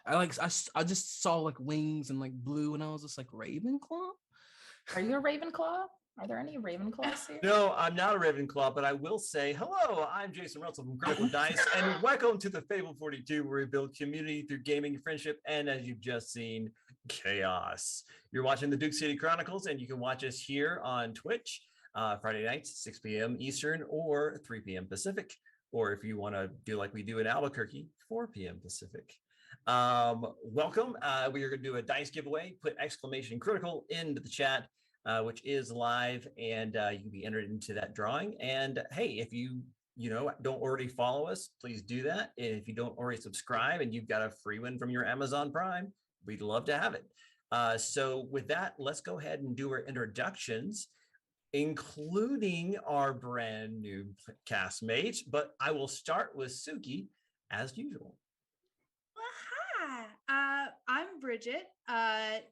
I just saw like wings and like blue, and I was just like Ravenclaw. Are you a Ravenclaw? Are there any Ravenclaws here? No, I'm not a Ravenclaw, but I will say hello. I'm Jason Russell from Critical Dice, and welcome to the Fable 42, where we build community through gaming and friendship, and as you've just seen, chaos. You're watching the Duke City Chronicles, and you can watch us here on Twitch Friday nights, 6 p.m. Eastern or 3 p.m. Pacific, or if you want to do like we do in Albuquerque, 4 p.m. Pacific. Welcome. We are going to do a dice giveaway. Put exclamation critical into the chat. Which is live, and you can be entered into that drawing. And hey, if you don't already follow us, please do that. If you don't already subscribe and you've got a free one from your Amazon Prime, we'd love to have it. So with that, let's go ahead and do our introductions, including our brand new castmates. But I will start with Suki as usual. I'm Bridget.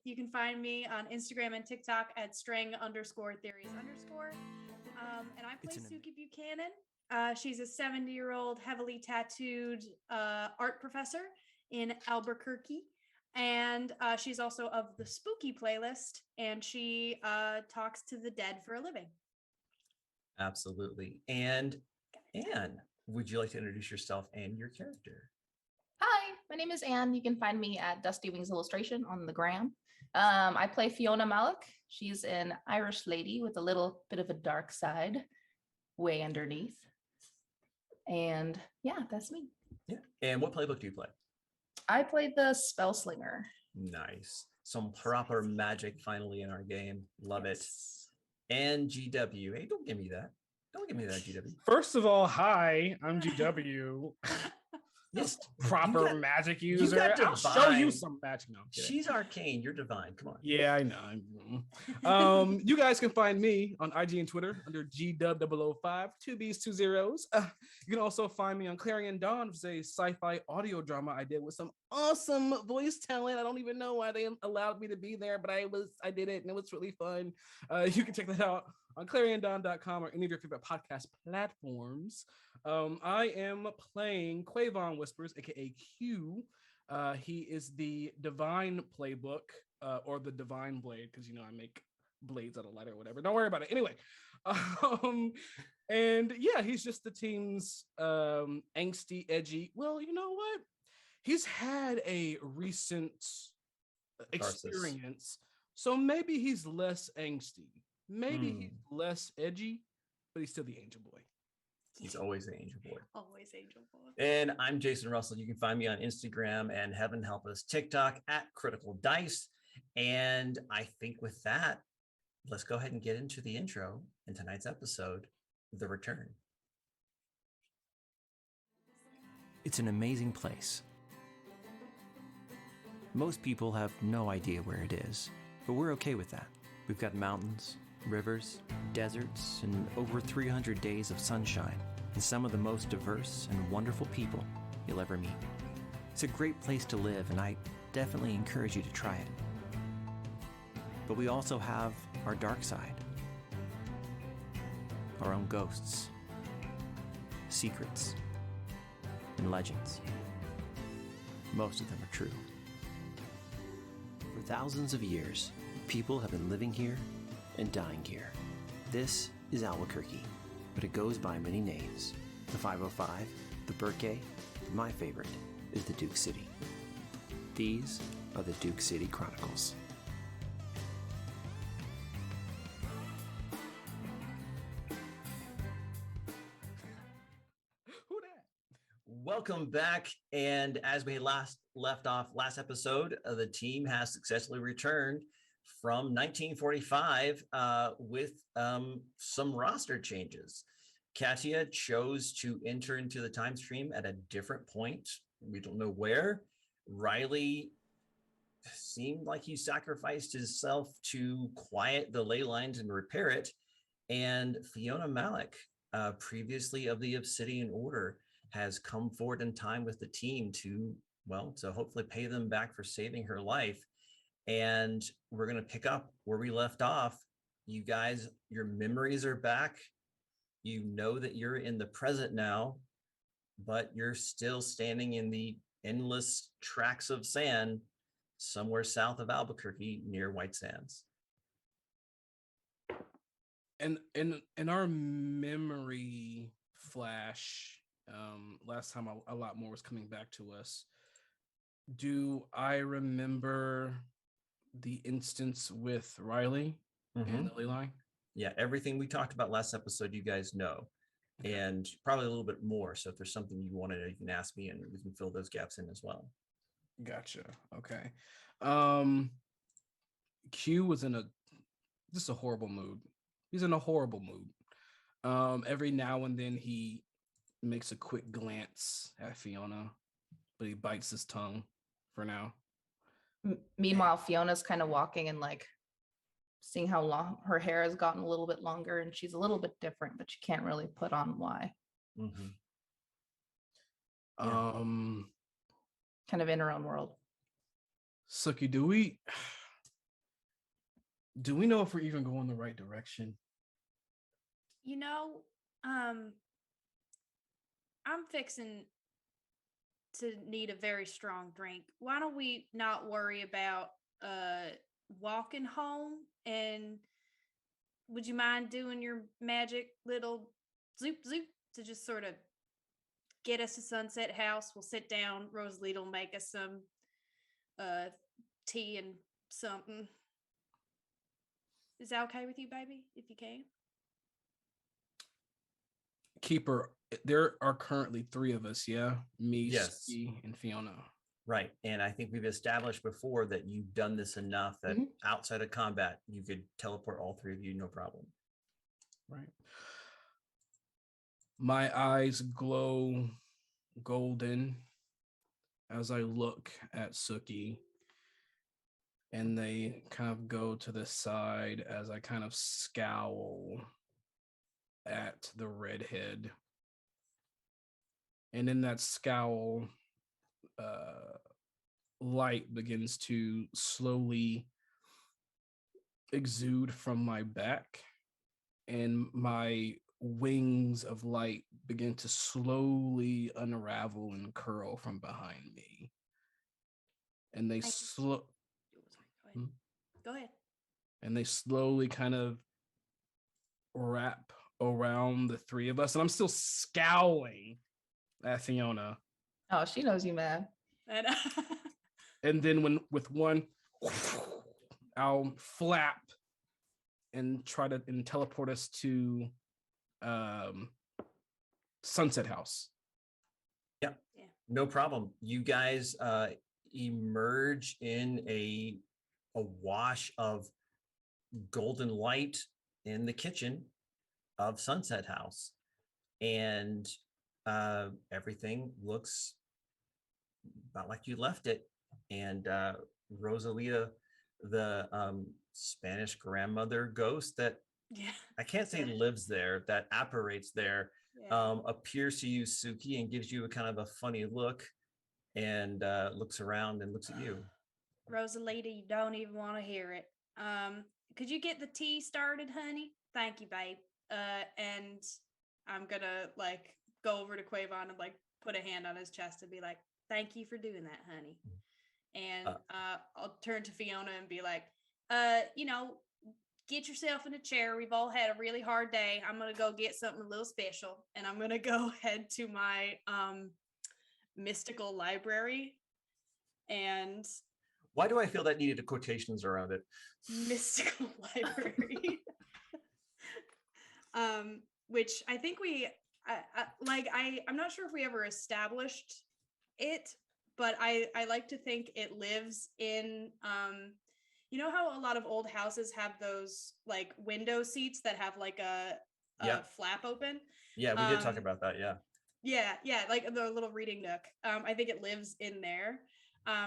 You can find me on Instagram and TikTok at string_theories_. And I play Suki Buchanan. She's a 70-year-old, heavily tattooed art professor in Albuquerque. And she's also of the Spooky playlist, and she talks to the dead for a living. Absolutely. And Anne, would you like to introduce yourself and your character? Hi, my name is Anne. You can find me at Dusty Wings Illustration on the gram. I play Fiona Malik. She's an Irish lady with a little bit of a dark side way underneath. And yeah, that's me. Yeah. And what playbook do you play? I played the Spell Slinger. Nice. Some proper magic finally in our game. Love it. And GW. Hey, don't give me that. Don't give me that, GW. First of all, hi, I'm GW. This proper magic user. I'll show you some magic. No, she's arcane. You're divine. Come on. Yeah, I know. You guys can find me on IG and Twitter under GW005, 2 B's, 2 zeros. You can also find me on Clarion Dawn, which is a sci-fi audio drama I did with some awesome voice talent. I don't even know why they allowed me to be there, but I did it, and it was really fun. You can check that out on clariondon.com or any of your favorite podcast platforms. I am playing Quavon Whispers, aka Q. He is the Divine Playbook, or the Divine Blade, because I make blades out of lead or whatever. Don't worry about it. Anyway, and yeah, he's just the team's angsty, edgy. Well, you know what? He's had a recent experience, so maybe he's less angsty. Maybe he's less edgy, but he's still the angel boy. He's always the angel boy. Always angel boy. And I'm Jason Russell. You can find me on Instagram and Heaven Help Us TikTok at Critical Dice. And I think with that, let's go ahead and get into the intro in tonight's episode, The Return. It's an amazing place. Most people have no idea where it is, but we're okay with that. We've got mountains, rivers, deserts, and over 300 days of sunshine, and some of the most diverse and wonderful people you'll ever meet. It's a great place to live, and I definitely encourage you to try it. But we also have our dark side, our own ghosts, secrets, and legends. Most of them are true. For thousands of years, people have been living here and dying here. This is Albuquerque, but it goes by many names. The 505, the Burke, my favorite is the Duke City. These are the Duke City Chronicles. Who that? Welcome back. And as we last left off last episode, the team has successfully returned from 1945 with some roster changes. Katia chose to enter into the time stream at a different point. We don't know where. Riley seemed like he sacrificed himself to quiet the ley lines and repair it. And Fiona Malik, previously of the Obsidian Order, has come forward in time with the team to hopefully pay them back for saving her life. And we're going to pick up where we left off. You guys, your memories are back. You know that you're in the present now, but you're still standing in the endless tracts of sand somewhere south of Albuquerque near White Sands. And in our memory flash, last time a lot more was coming back to us. Do I remember the instance with Riley and the ley line? Yeah, everything we talked about last episode, you guys know, and probably a little bit more. So if there's something you want to know, you can ask me, and we can fill those gaps in as well. Gotcha. Okay. Q was in just a horrible mood. He's in a horrible mood. Every now and then he makes a quick glance at Fiona, but he bites his tongue for now. Meanwhile, Fiona's kind of walking and like seeing how long her hair has gotten a little bit longer, and she's a little bit different, but she can't really put on why. Kind of in her own world. Suki, do we know if we're even going the right direction? You know, I'm fixing to need a very strong drink. Why don't we not worry about walking home? And would you mind doing your magic little zoop zoop to just sort of get us to Sunset House? We'll sit down. Rosalie will make us some tea and something. Is that okay with you, baby? If you can. Keeper, there are currently 3 of us, yeah? Me, Yes. Suki, and Fiona. Right. And I think we've established before that you've done this enough that outside of combat, you could teleport all 3 of you, no problem. Right. My eyes glow golden as I look at Suki, and they kind of go to the side as I kind of scowl at the redhead. And in that scowl, light begins to slowly exude from my back, and my wings of light begin to slowly unravel and curl from behind me. And they Go ahead. And they slowly kind of wrap around the 3 of us, and I'm still scowling at Fiona. Oh, she knows you, man. And then with one, I'll flap and try to teleport us to Sunset House. Yeah, no problem. You guys emerge in a wash of golden light in the kitchen of Sunset House, and everything looks about like you left it. And Rosalita, the Spanish grandmother ghost that I can't say lives there, that apparates there, appears to you, Suki, and gives you a kind of a funny look, and looks around and looks at you. Rosalita, you don't even want to hear it. Could you get the tea started, honey? Thank you, babe. And I'm gonna like go over to Quavon and like put a hand on his chest and be like, thank you for doing that, honey. And I'll turn to Fiona and be like, get yourself in a chair. We've all had a really hard day. I'm gonna go get something a little special, and I'm gonna go head to my mystical library. And why do I feel that needed quotations around it? Mystical library. Which I think I'm not sure if we ever established it, but I like to think it lives in, you know how a lot of old houses have those like window seats that have like a flap open? Yeah, we did talk about that. Yeah, like the little reading nook. I think it lives in there.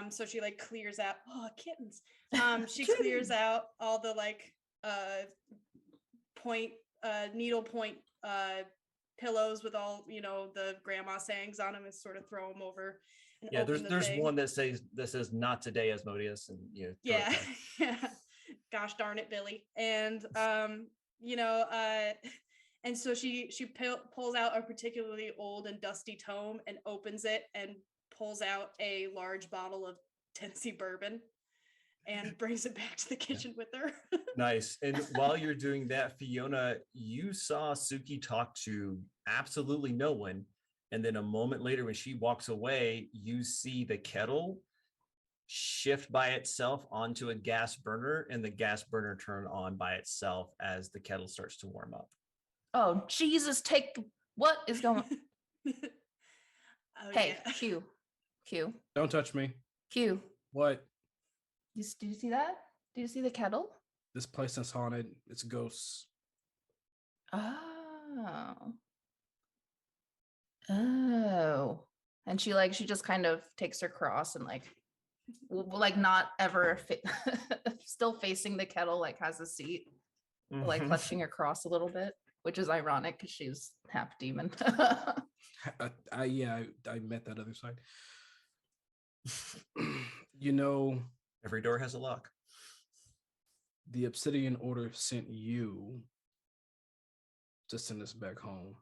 So she like clears out kittens. She clears out all the like needle point pillows with all the grandma sayings on them, and sort of throw them over. And there's one that says "Not today, Asmodeus," and yeah. Gosh darn it, Billy. And and so she pulls out a particularly old and dusty tome and opens it and pulls out a large bottle of Tennessee bourbon and brings it back to the kitchen with her. Nice. And while you're doing that, Fiona, you saw Suki talk to absolutely no one. And then a moment later, when she walks away, you see the kettle shift by itself onto a gas burner, and the gas burner turn on by itself as the kettle starts to warm up. Oh, Jesus, what is going Oh, Hey, yeah. Q. Don't touch me. Q. What? Did you see that? Did you see the kettle? This place is haunted. It's ghosts. Oh. Oh. And she just kind of takes her cross and like not ever still facing the kettle, like has a seat, like clutching her cross a little bit, which is ironic because she's half demon. I met that other side. You know, Every door has a lock. the Obsidian Order sent you to send us back home.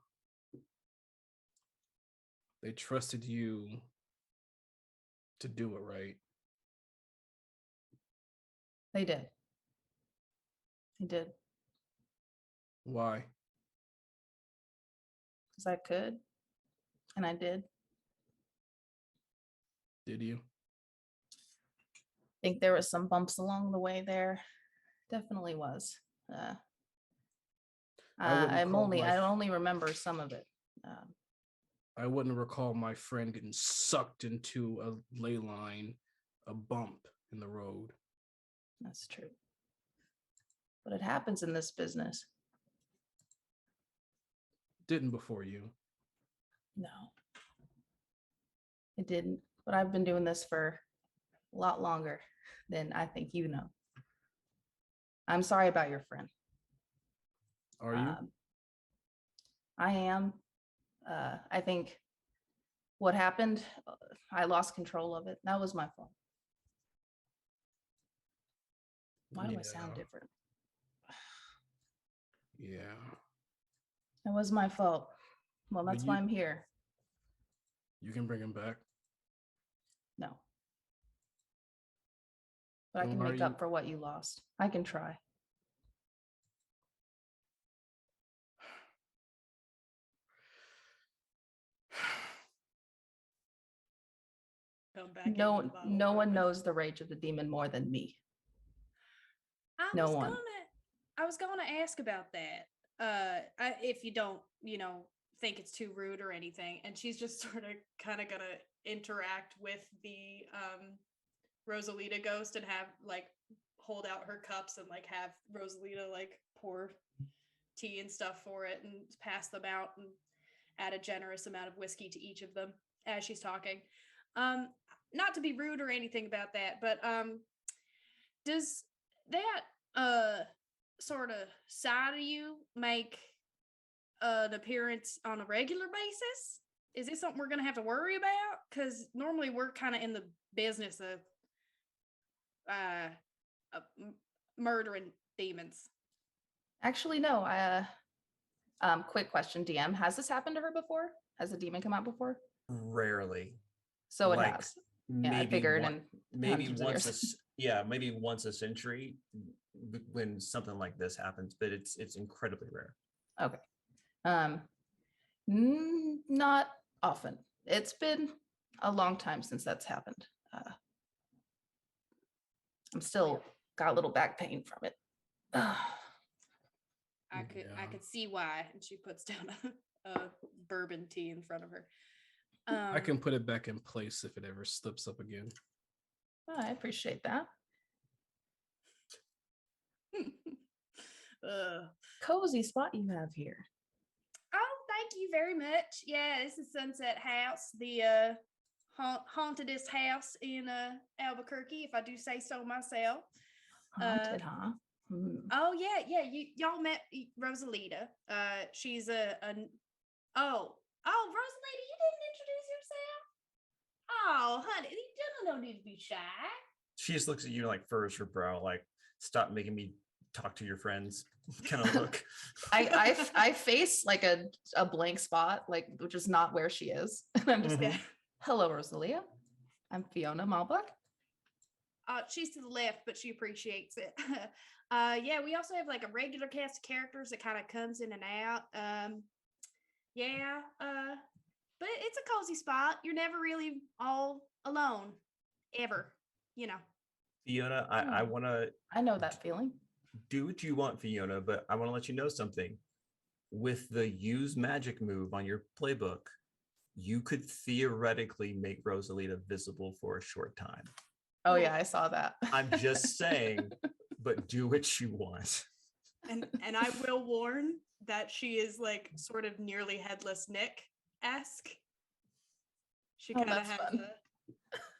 They trusted you to do it right. They did. Why? Because I could. And I did. Did you? I think there was some bumps along the way there. Definitely was. I only remember some of it. I wouldn't recall my friend getting sucked into a ley line, a bump in the road. That's true. But it happens in this business. Didn't before you. No. It didn't. But I've been doing this for a lot longer than I think you know. I'm sorry about your friend. Are you? I am. I think what happened, I lost control of it. That was my fault. Why do I sound different? Yeah. That was my fault. Well, that's why I'm here. You can bring him back. No. But I can make up for what you lost. I can try. Come back. No one knows the rage of the demon more than me. I was gonna ask about that. If you don't, think it's too rude or anything. And she's just sort of kind of gonna interact with the Rosalita ghost and have hold out her cups and have Rosalita pour tea and stuff for it and pass them out and add a generous amount of whiskey to each of them as she's talking. Not to be rude or anything about that, but does that sort of side of you make an appearance on a regular basis? Is this something we're gonna have to worry about? Because normally we're kind of in the business of murdering demons. Actually, no. Quick question, DM. Has this happened to her before? Has a demon come out before? Rarely. So it has. Yeah, I figured. Maybe once a century when something like this happens, but it's incredibly rare. Okay. Not often. It's been a long time since that's happened. I'm still got a little back pain from it. I could see why. And she puts down a bourbon tea in front of her. I can put it back in place if it ever slips up again. I appreciate that. Cozy spot you have here. Oh, thank you very much. Yeah, this is Sunset House, the hauntedest house in Albuquerque, if I do say so myself. Haunted, huh? Oh yeah. Y'all met Rosalita. She's oh Rosalita, you didn't introduce yourself. Oh, honey, you don't need to be shy. She just looks at you furrows her brow, stop making me talk to your friends kind of look. I face a blank spot, which is not where she is. And I'm just Hello, Rosalia. I'm Fiona Malbuck. She's to the left, but she appreciates it. Yeah, we also have like a regular cast of characters that kind of comes in and out. But it's a cozy spot. You're never really all alone, ever. You know. Fiona, I want to I know that feeling. do what you want, Fiona, but I want to let you know something. With the use magic move on your playbook, you could theoretically make Rosalita visible for a short time. Oh yeah, I saw that. I'm just saying, but do what you want. And I will warn that she is like sort of nearly headless Nick-esque. She kind of that's has fun.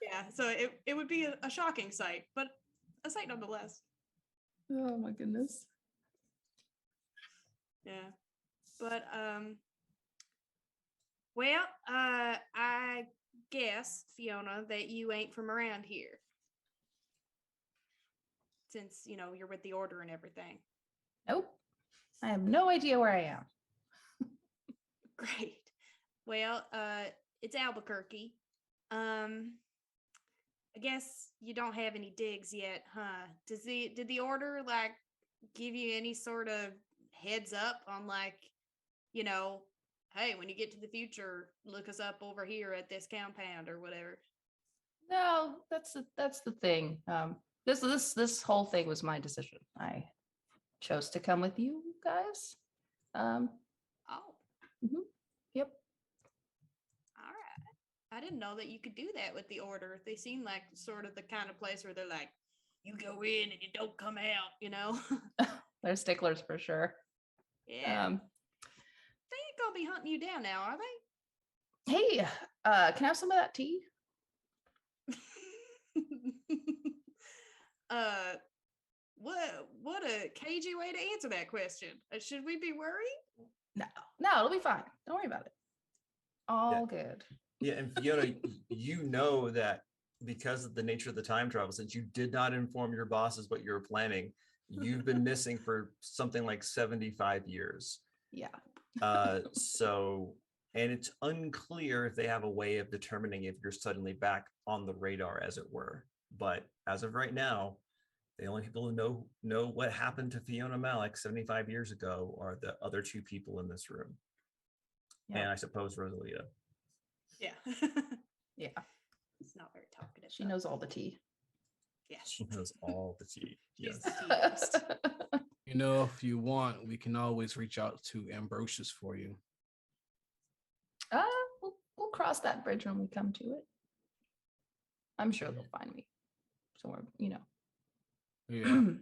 yeah, so it would be a shocking sight, but a sight nonetheless. Oh my goodness. Yeah. But well, I guess, Fiona, that you ain't from around here. Since, you're with the order and everything. Nope. I have no idea where I am. Great. Well, it's Albuquerque. I guess you don't have any digs yet, huh? Did the order like give you any sort of heads up on like, hey, when you get to the future, look us up over here at this compound or whatever? No, that's the thing. This whole thing was my decision. I chose to come with you guys. Oh. Yep. All right. I didn't know that you could do that with the order. They seem like sort of the kind of place where they're like, you go in and you don't come out, They're sticklers for sure. Yeah. They ain't gonna be hunting you down now, are they? Hey, can I have some of that tea? What a cagey way to answer that question. Should we be worried? No, it'll be fine. Don't worry about it. All good. Yeah, and Fiona, you know that because of the nature of the time travel, since you did not inform your bosses what you were planning, you've been missing for something like 75 years. Yeah. So, and it's unclear if they have a way of determining if you're suddenly back on the radar, as it were. But as of right now, the only people who know what happened to Fiona Malik 75 years ago are the other two people in this room. Yeah. And I suppose Rosalita. Yeah. Yeah. It's not very talkative. She knows all the tea. Yeah. She knows all the tea. She's Yes. the tea ghost. If you want, we can always reach out to Ambrosius for you. We'll cross that bridge when we come to it. I'm sure they'll find me somewhere, Yeah.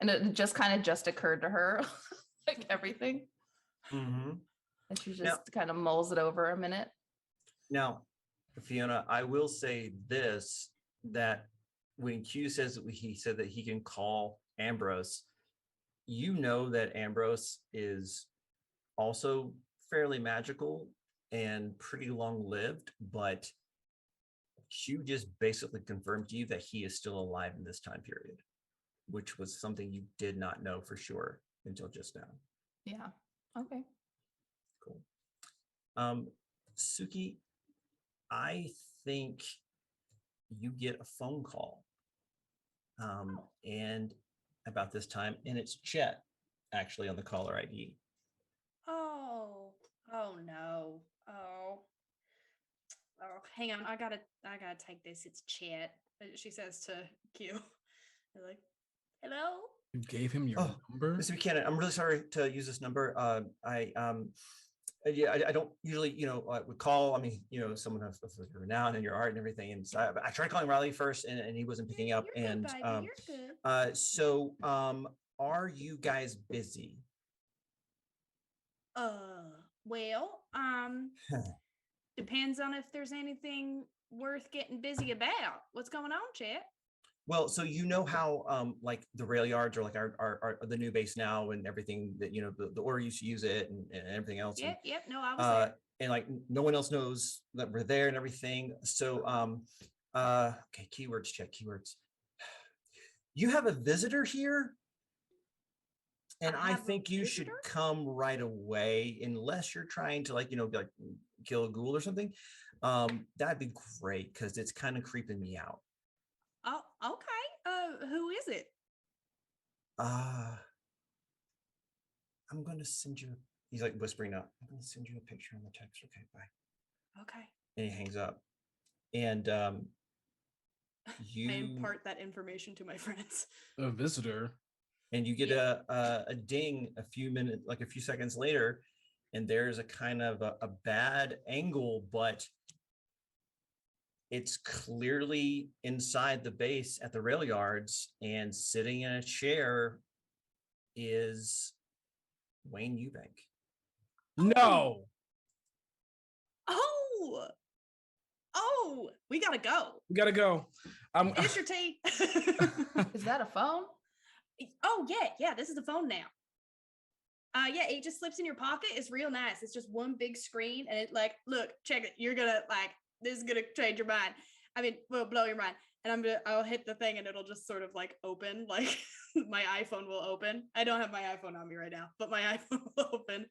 And it just occurred to her, like everything. Mm-hmm. And she just kind of mulls it over a minute. Now, Fiona, I will say this, that when Q says that he said that he can call Ambrose, you know that Ambrose is also fairly magical and pretty long-lived, but Q just basically confirmed to you that he is still alive in this time period, which was something you did not know for sure until just now. Yeah. Okay. Cool. Suki, I think you get a phone call and about this time, and it's Chet actually on the caller ID. Oh no. Oh, hang on. I gotta take this. It's Chet. She says to Q. They're like, hello? You gave him your number? Mr. Buchanan, I'm really sorry to use this number. I don't usually, would call. I mean, someone of your renown and your art and everything. And so I tried calling Riley first, and he wasn't picking up. You're And good, buddy. You're good. So, are you guys busy? Well, depends on if there's anything worth getting busy about. What's going on, Chet? Well, so how like the rail yards are like our the new base now and everything that the order used to use it and everything else. Yep. No, I was there. And like no one else knows that we're there and everything. So okay, keywords, check keywords. You have a visitor here, and I think you should come right away, unless you're trying to kill a ghoul or something, that'd be great because it's kind of creeping me out. Oh, okay. Who is it? I'm going to send you. He's like whispering up. I'm going to send you a picture on the text. Okay, bye. Okay. And he hangs up. And you I impart that information to my friends. A visitor. And you get a ding a few seconds later, and there's a kind of a bad angle, but it's clearly inside the base at the rail yards, and sitting in a chair is Wayne Eubank. No. Oh, we gotta go. We gotta go. Here's your tea. Is that a phone? Oh yeah, this is the phone now. Yeah, it just slips in your pocket. It's real nice. It's just one big screen, and it look, check it. You're gonna this is gonna change your mind. I mean, will blow your mind. And I'll hit the thing, and it'll just sort of open, like my iPhone will open. I don't have my iPhone on me right now, but my iPhone will open.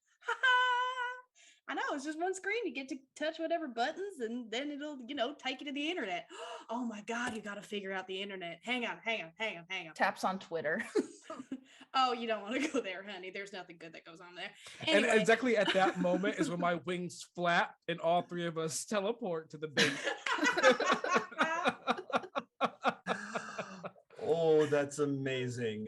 I know, it's just one screen. You get to touch whatever buttons, and then it'll, take you to the internet. Oh my God, you got to figure out the internet. Hang on. Taps on Twitter. Oh, you don't want to go there, honey. There's nothing good that goes on there. And Anyway. exactly at that moment is when my wings flap and all three of us teleport to the base. Oh, that's amazing.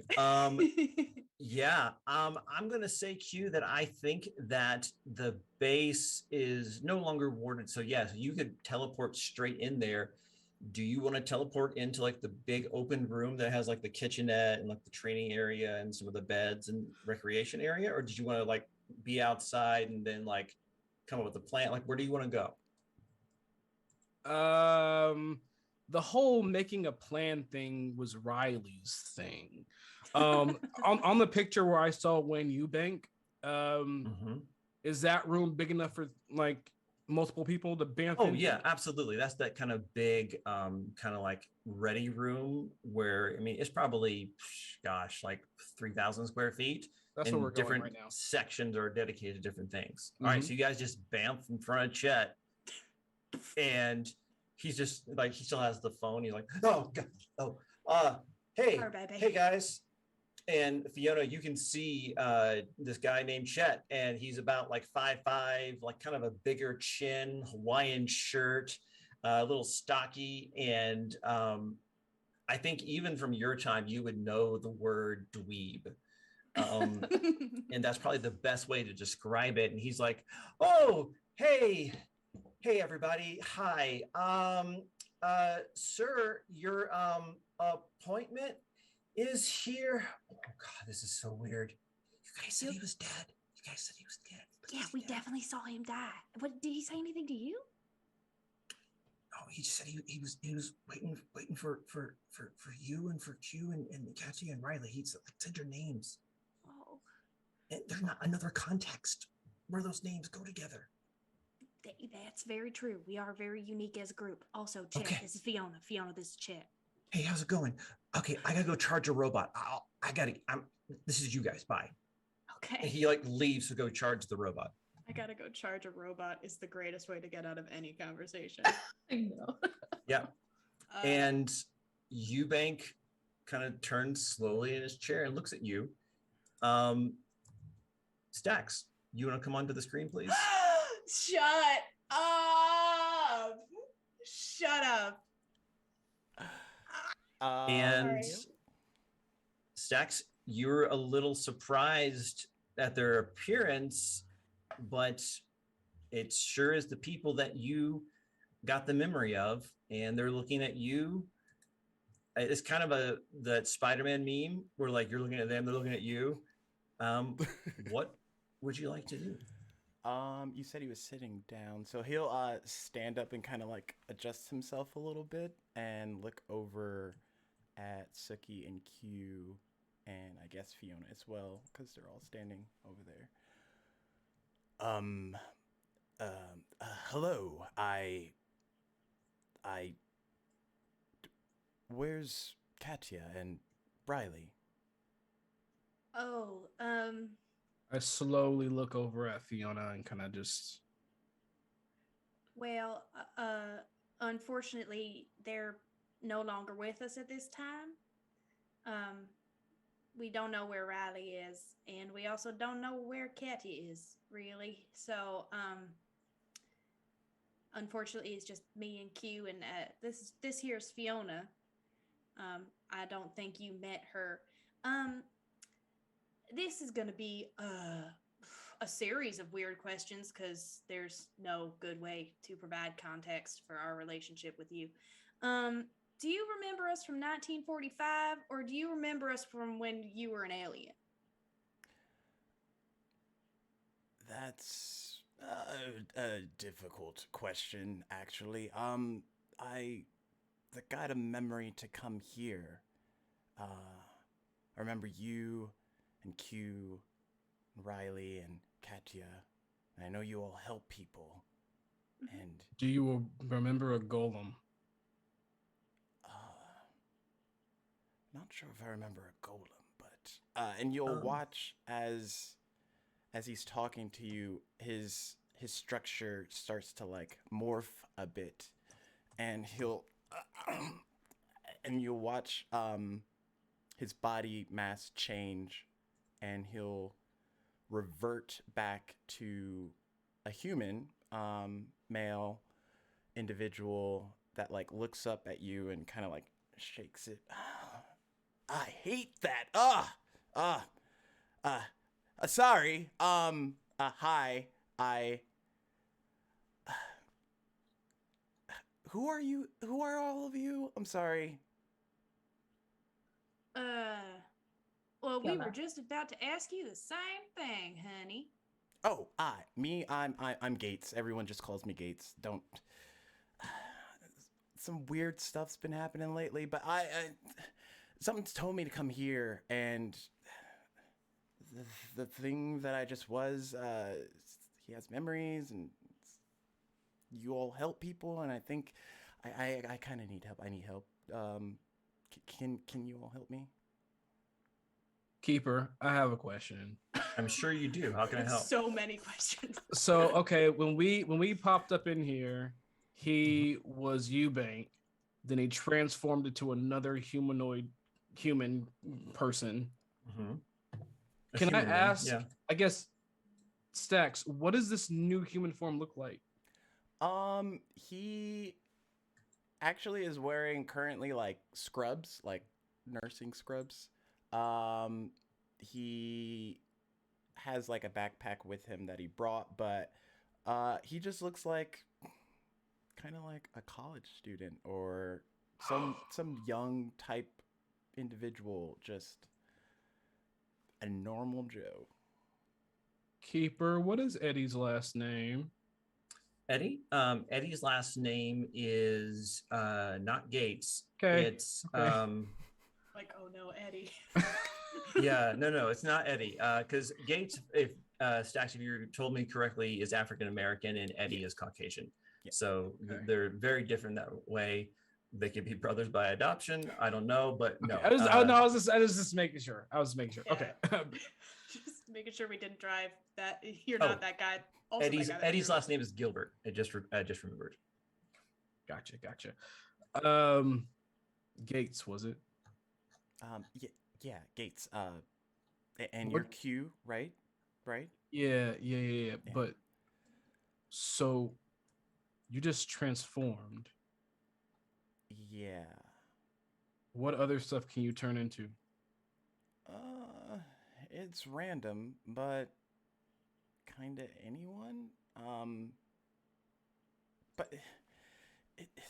Yeah, I'm gonna say, Q, that I think that the base is no longer warded. So yes, you could teleport straight in there. Do you want to teleport into the big open room that has the kitchenette and the training area and some of the beds and recreation area, or did you want to be outside and then come up with a plan? Where do you want to go? The whole making a plan thing was Riley's thing. On the picture where I saw Wayne Eubank, is that room big enough for multiple to bamf? Oh yeah, absolutely. That's that kind of big, kind of ready room where, I mean, it's probably, 3,000 square feet. That's and where we're different going right now. sections are dedicated to different things. All right, so you guys just bamf in front of Chet, and he's just he still has the phone. He's like, oh God, hey guys. And Fiona, you can see this guy named Chet, and he's about 5'5", kind of a bigger chin, Hawaiian shirt, a little stocky. And I think even from your time, you would know the word dweeb. And that's probably the best way to describe it. And he's like, oh, hey everybody. Hi. Sir, your appointment is here. Oh God, this is so weird. You guys said he was dead. Yeah, we definitely saw him die. What, did he say anything to you? Oh, he just said he was waiting for you and for Q and Katya and Riley. He said your names. Oh. And there's not another context where those names go together. That's very true. We are very unique as a group. Also, Chet, okay. This is Fiona. Fiona, this is Chet. Hey, how's it going? Okay, I gotta go charge a robot. This is you guys. Bye. Okay. And he leaves to go charge the robot. I gotta go charge a robot is the greatest way to get out of any conversation. I know. Yeah. And Eubank kind of turns slowly in his chair and looks at you. Stax, you want to come onto the screen, please? Shut up. Shut up. And Stax, you're a little surprised at their appearance, but it sure is the people that you got the memory of, and they're looking at you. It's kind of that Spider-Man meme where you're looking at them, they're looking at you. What would you like to do? You said he was sitting down, so he'll stand up and kind of adjust himself a little bit and look over at Suki and Q and I guess Fiona as well, because they're all standing over there. Hello. Where's Katya and Riley? Oh, I slowly look over at Fiona and kind of just Well, unfortunately, they're no longer with us at this time. We don't know where Riley is, and we also don't know where Katy is, really. So, unfortunately, it's just me and Q, and this here's Fiona. I don't think you met her. Um, this is gonna be a series of weird questions because there's no good way to provide context for our relationship with you. Do you remember us from 1945, or do you remember us from when you were an alien? That's a difficult question, actually. I got a memory to come here. I remember you and Q, and Riley and Katya. And I know you all help people. And Do you remember a golem? not sure if I remember a golem, but and you'll watch as he's talking to you, his structure starts to like morph a bit, and he'll and you'll watch his body mass change, and he'll revert back to a human male individual that like looks up at you and kind of like shakes it. I hate that. Sorry. Hi. Who are you? Who are all of you? I'm sorry. Well, we Fiona. were just about to ask you the same thing, honey. Oh, I'm Gates. Everyone just calls me Gates. Don't. Some weird stuff's been happening lately, but something's told me to come here, and the thing that I just was, he has memories, and you all help people, and I think I kind of need help. I need help. Can you all help me? Keeper, I have a question. I'm sure you do. How can I help? So many questions. So, okay, when we popped up in here, he was Eubank. Then he transformed into another human person. Mm-hmm. Can I ask? Yeah. I guess, Stacks, what does this new human form look like? He actually is wearing currently like scrubs, like nursing scrubs. He has like a backpack with him that he brought, but he just looks like kind of like a college student or some young type individual, just a normal Joe. Keeper, what is Eddie's last name? Eddie. Eddie's last name is not Gates. Okay. It's Okay. Like, oh no, Eddie. yeah, no, it's not Eddie. Because Gates, if Stacks, if you told me correctly, is African American and Eddie is Caucasian. Yeah. So Okay. they're very different that way. They could be brothers by adoption. I don't know, but no. Okay. I was just making sure. I was making sure. Yeah. Okay. Just making sure we didn't drive that. You're not that guy. Also Eddie's that guy that Eddie's drove. last name is Gilbert. I just remembered. Gotcha. Gates, was it? Yeah, Gates. And you're Q, right? Yeah. But so you just transformed. Yeah. What other stuff can you turn into? It's random, but kind of anyone. But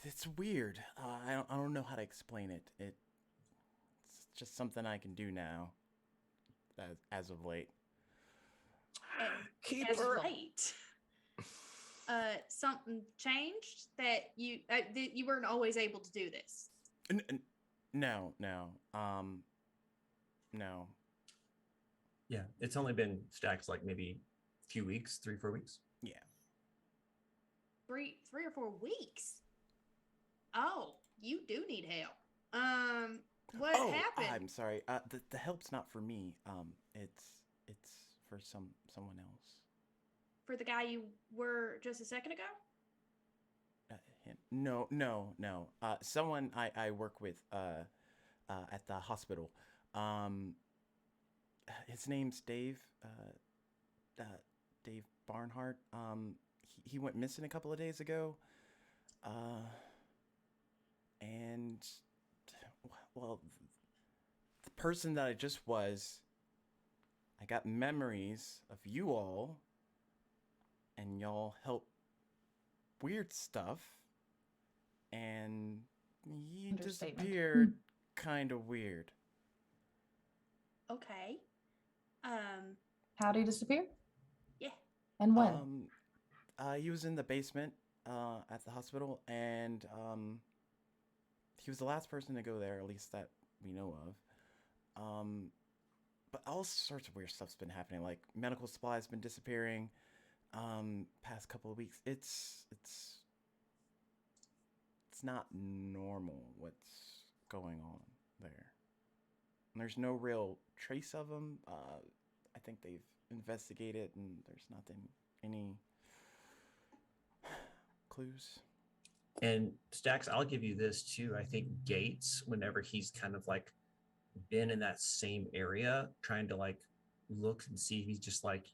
it's weird. I don't know how to explain it. It's just something I can do now, as of late. As late. Something changed that you weren't always able to do this. No. Yeah, it's only been Stacks like maybe a few weeks, 3-4 weeks. Yeah. Three or 4 weeks. Oh, you do need help. What happened? I'm sorry. The help's not for me. It's for someone else. For the guy you were just a second ago? him. No. Someone I work with at the hospital. Um, his name's Dave. Dave Barnhart. He went missing a couple of days ago. And well, the person that I just was, I got memories of you all, and y'all help weird stuff, and he Understatement. disappeared kind of weird. Okay. How did he disappear? Yeah. And when? He was in the basement at the hospital, and he was the last person to go there, at least that we know of. But all sorts of weird stuff's been happening, like medical supplies been disappearing past couple of weeks. It's not normal what's going on there. And there's no real trace of them. I think they've investigated, and there's any clues. And Stacks, I'll give you this too. I think Gates, whenever he's kind of like been in that same area, trying to like look and see if he's just like,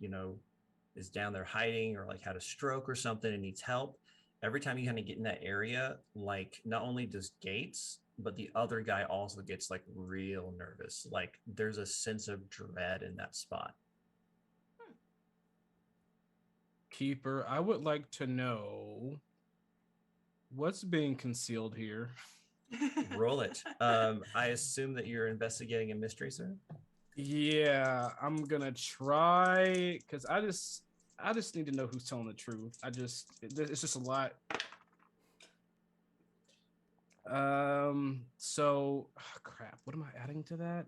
is down there hiding or like had a stroke or something and needs help. Every time you kind of get in that area, like not only does Gates, but the other guy also gets like real nervous. Like there's a sense of dread in that spot. Keeper, I would like to know what's being concealed here. Roll it. I assume that you're investigating a mystery, sir. Yeah, I'm gonna try because I just need to know who's telling the truth. It's just a lot. So crap. What am I adding to that?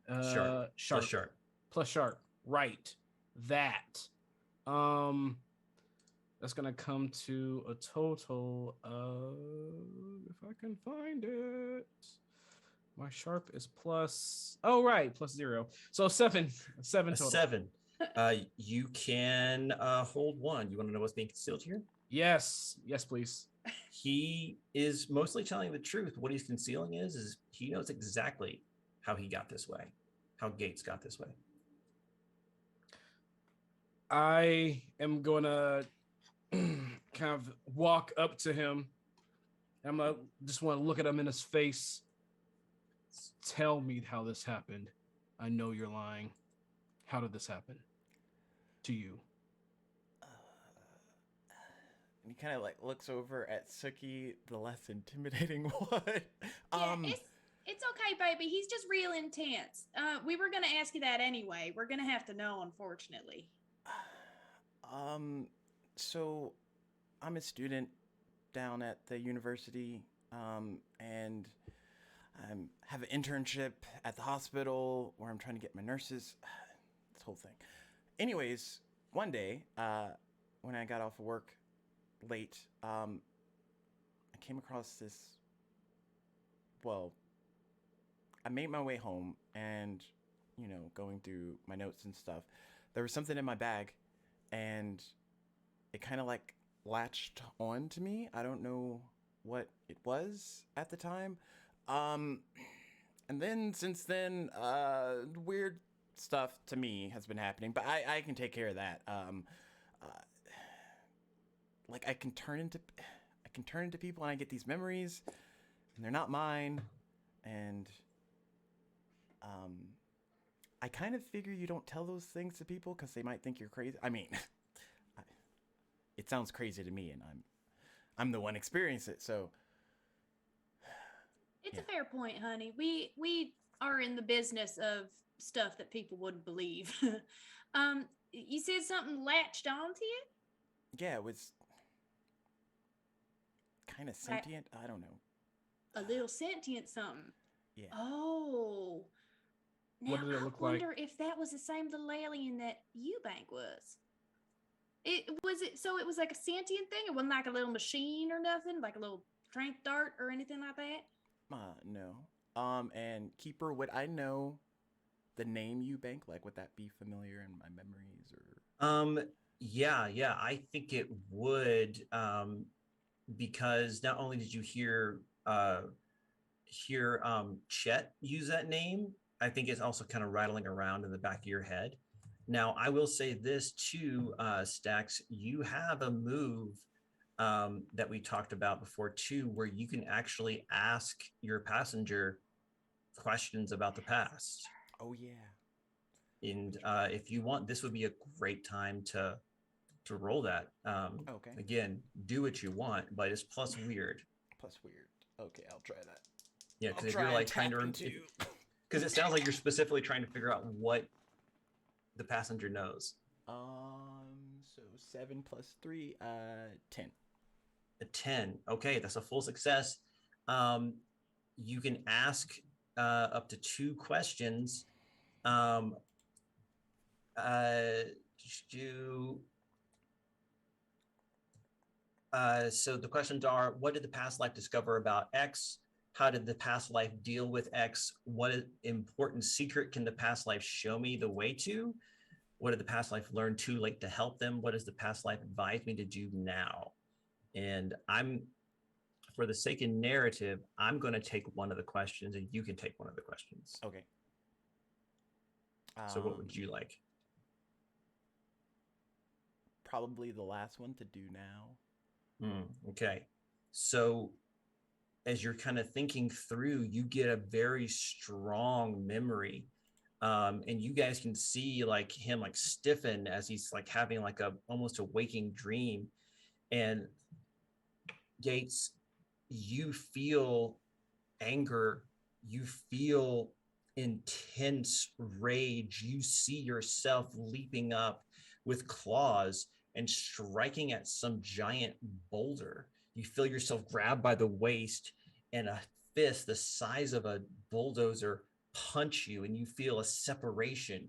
Sharp. Sharp. Plus sharp. Right. That. That's gonna come to a total of, if I can find it. My sharp is plus. Oh right, plus 0. So 7. 7 total. 7. You can hold 1. You want to know what's being concealed here? Yes, please. He is mostly telling the truth. What he's concealing is he knows exactly how he got this way, how Gates got this way. I am gonna kind of walk up to him. I'm gonna just want to look at him in his face. Tell me how this happened. I know you're lying. How did this happen to you? And he kind of like looks over at Suki, the less intimidating one. It's okay, baby. He's just real intense. We were gonna ask you that anyway. We're gonna have to know, unfortunately. So I'm a student down at the university, and I have an internship at the hospital where I'm trying to get my nurses. This whole thing. Anyways, one day, when I got off of work late, I came across this. Well, I made my way home, and going through my notes and stuff, there was something in my bag, and it kind of like latched on to me. I don't know what it was at the time. And then since then, weird stuff to me has been happening, but I can take care of that. Like I can turn into people, and I get these memories, and they're not mine. And I kind of figure you don't tell those things to people because they might think you're crazy. I mean, it sounds crazy to me, and I'm the one experiencing it, so. It's a fair point, honey. We are in the business of stuff that people wouldn't believe. You said something latched onto you? Yeah, it was kind of sentient. I don't know. A little sentient something. Yeah. Oh. Now, What did it look I like? wonder if that was the same little alien that Eubank was. So it was like a sentient thing? It wasn't like a little machine or nothing? Like a little strength dart or anything like that? No. And Keeper, would I know the name Eubank? Like, would that be familiar in my memories or? Yeah, I think it would. because not only did you hear Chet use that name, I think it's also kind of rattling around in the back of your head. Now, I will say this too, Stax, you have a move that we talked about before too, where you can actually ask your passenger questions about the past. Oh yeah. And if you want, this would be a great time to roll that. Okay. Again, do what you want, but it's plus weird. Plus weird. Okay, I'll try that. Yeah, I'll because if try you're and like trying to, tap into. because it sounds like you're specifically trying to figure out what the passenger knows. So 7 plus 3, 10. A 10. Okay, that's a full success. You can ask up to 2 questions. So the questions are: what did the past life discover about X? How did the past life deal with X? What important secret can the past life show me the way to? What did the past life learn too late to help them? What does the past life advise me to do now? And for the sake of narrative, I'm going to take one of the questions and you can take one of the questions. Okay. So what would you like? Probably the last one to do now. Okay. So as you're kind of thinking through, you get a very strong memory. And you guys can see like him like stiffen as he's like having like almost a waking dream. And Gates, you feel anger, you feel intense rage. You see yourself leaping up with claws and striking at some giant boulder. You feel yourself grabbed by the waist and a fist the size of a bulldozer punch you, and you feel a separation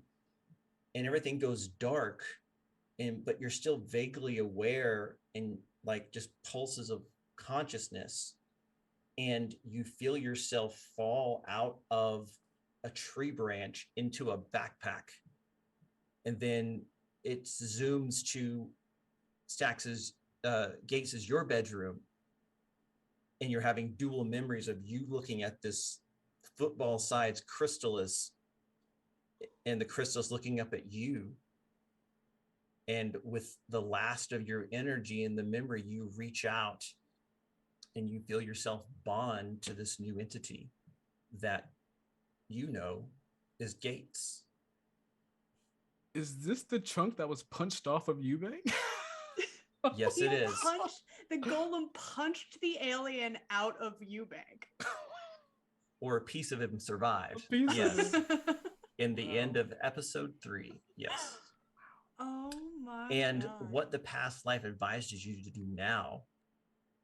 and everything goes dark, but you're still vaguely aware and like just pulses of consciousness, and you feel yourself fall out of a tree branch into a backpack, and then it zooms to Stax's Gates's your bedroom, and you're having dual memories of you looking at this football-sized crystallis, and the crystal's looking up at you. And with the last of your energy in the memory, you reach out and you feel yourself bond to this new entity that you know is Gates. Is this the chunk that was punched off of Eubank? Yes, it is. The golem punched the alien out of Eubank. Or a piece of him survived. A piece of Yes. him. In the Wow. end of episode 3. Yes. Oh my And God. what the past life advises you to do now,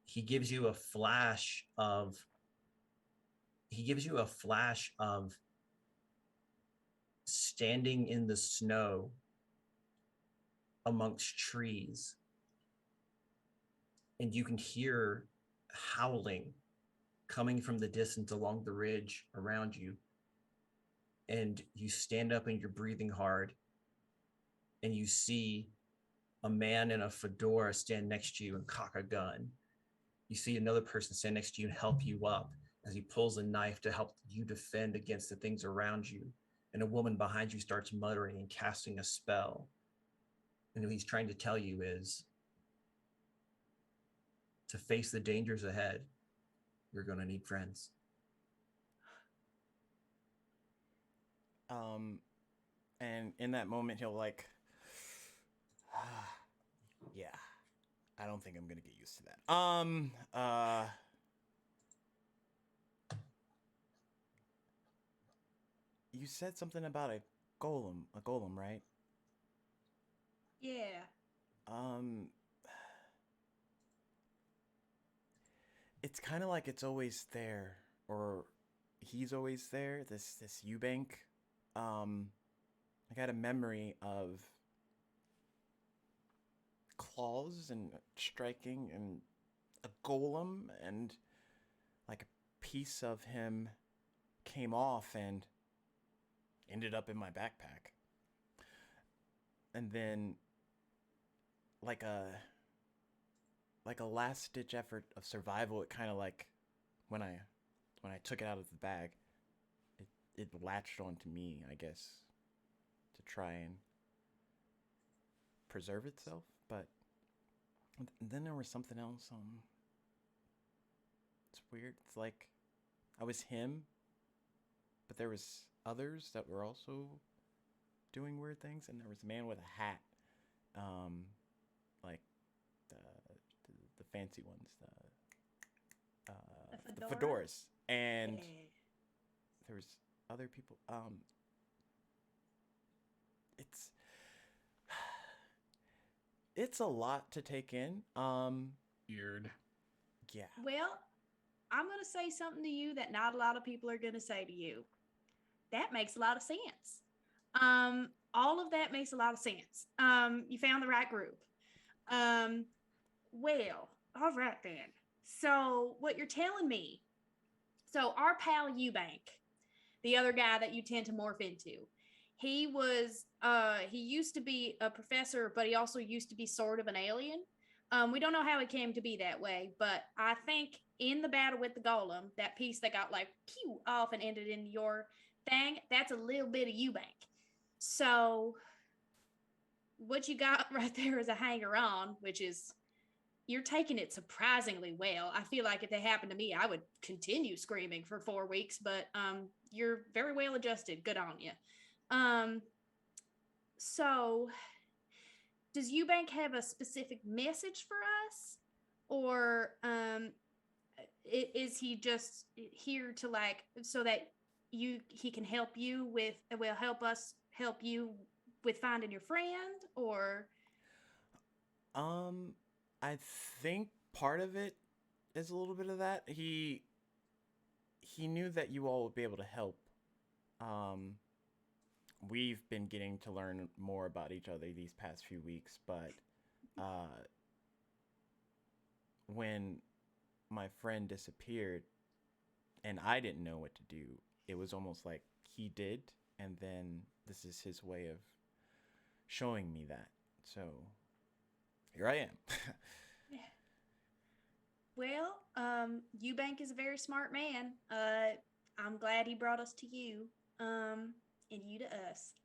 he gives you a flash of standing in the snow amongst trees, and you can hear howling coming from the distance along the ridge around you, and you stand up and you're breathing hard, and you see a man in a fedora stand next to you and cock a gun. You see another person stand next to you and help you up as he pulls a knife to help you defend against the things around you. And a woman behind you starts muttering and casting a spell. And what he's trying to tell you is to face the dangers ahead, you're going to need friends. And in that moment, he'll like, yeah, I don't think I'm gonna get used to that. You said something about a golem, right? Yeah. It's kind of like it's always there, or he's always there. This Eubank. I got a memory of claws and striking and a golem, and like a piece of him came off and ended up in my backpack. And then like a like a last ditch effort of survival. It kind of like when I took it out of the bag, it latched onto me, I guess, to try and preserve itself. But then there was something else. It's weird. It's like I was him, but there was others that were also doing weird things, and there was a man with a hat, like the fancy ones, the fedoras, and there was other people. It's a lot to take in. Weird. Yeah. Well, I'm going to say something to you that not a lot of people are going to say to you. That makes a lot of sense. All of that makes a lot of sense. You found the right group. Well, all right then. So what you're telling me, so our pal Eubank, the other guy that you tend to morph into, he used to be a professor, but he also used to be sort of an alien. We don't know how he came to be that way, but I think in the battle with the golem, that piece that got like pew off and ended in your thing, that's a little bit of Eubank. So what you got right there is a hanger on, which is you're taking it surprisingly well. I feel like if that happened to me, I would continue screaming for 4 weeks, but you're very well adjusted. Good on you. So does Eubank have a specific message for us, or is he just here to like so that he can help you with help us help you with finding your friend, or I think part of it is a little bit of that. He knew that you all would be able to help. We've been getting to learn more about each other these past few weeks, but when my friend disappeared and I didn't know what to do, it was almost like he did, and then this is his way of showing me that. So here I am. yeah. Well, Eubank is a very smart man. I'm glad he brought us to you, and you to us.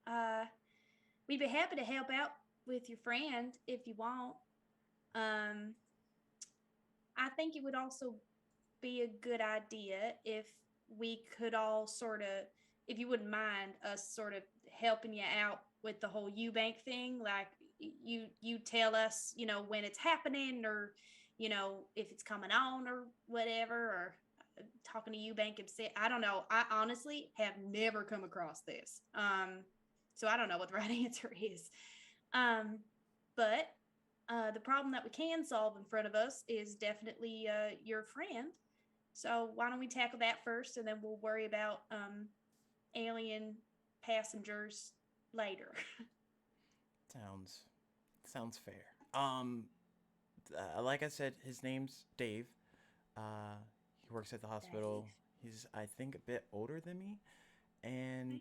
We'd be happy to help out with your friend if you want. I think it would also be a good idea if we could all sort of, if you wouldn't mind us sort of helping you out with the whole Eubank thing. Like you tell us, when it's happening, or if it's coming on or whatever, or talking to Eubank himself. I don't know. I honestly have never come across this. So I don't know what the right answer is. But the problem that we can solve in front of us is definitely your friend. So why don't we tackle that first, and then we'll worry about alien passengers later. Sounds fair. Like I said, his name's Dave. He works at the hospital. Dave. He's, I think, a bit older than me, and